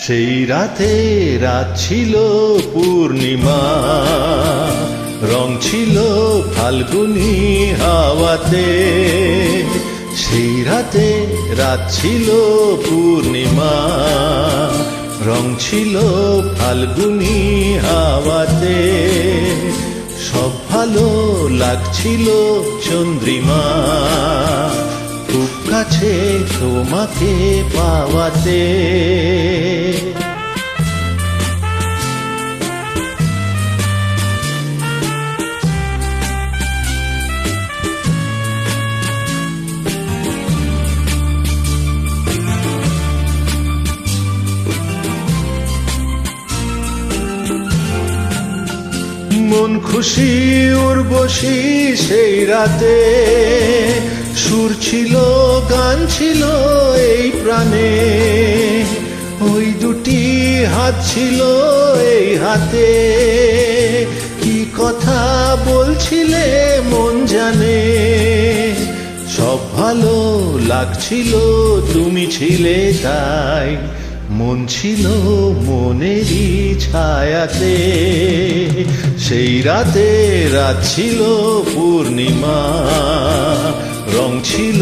সেই রাতে রাত ছিল পূর্ণিমা, রং ছিল ফাল্গুনি হাওয়াতে। সেই রাতে রাত ছিল পূর্ণিমা, রং ছিল ফাল্গুনি হাওয়াতে। সব ভালো লাগছিল চন্দ্রিমা, খুব কাছে তোমাকে পাওয়াতে। মন খুশি উর্বশী সেই রাতে, সুর ছিল গান ছিল এই প্রাণে। ওই দুটি হাত ছিল এই হাতে, কি কথা বলছিলে মন জানে। সব ভালো লাগছিল তুমি ছিলে তাই, মন ছিল মনেরই ছায়াতে। সেই রাতে রাত ছিল পূর্ণিমা, রং ছিল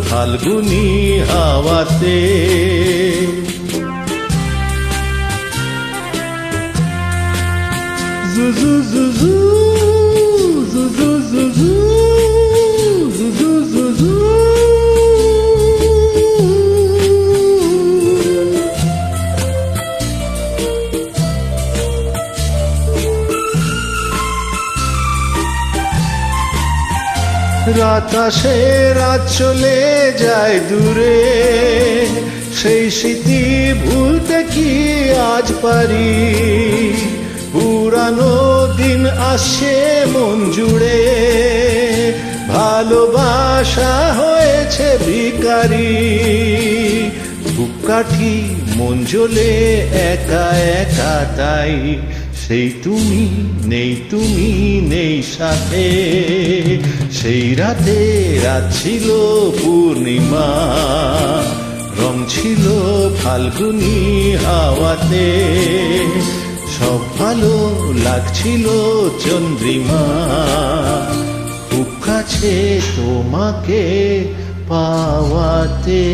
ফাল্গুনি হাওয়াতে। জুজু জুজু জুজু জুজু জুজু জুজু। রাত আসে রাত চলে যায় দূরে, সেই স্মৃতি ভুলতে কি আজ পারি। পুরানো দিন আসে মন জুড়ে, ভালোবাসা হয়েছে ভিখারি। ধূপকাঠি মন জ্বলে একা একা তাই, সেই তুমি নেই তুমি নেই সাথে। সেই রাতে রাত ছিল পূর্ণিমা, রং ছিল ফাল্গুনি হাওয়াতে। সব ভালো লাগছিল চন্দ্রিমা, খুব কাছে তোমাকে পাওয়াতে।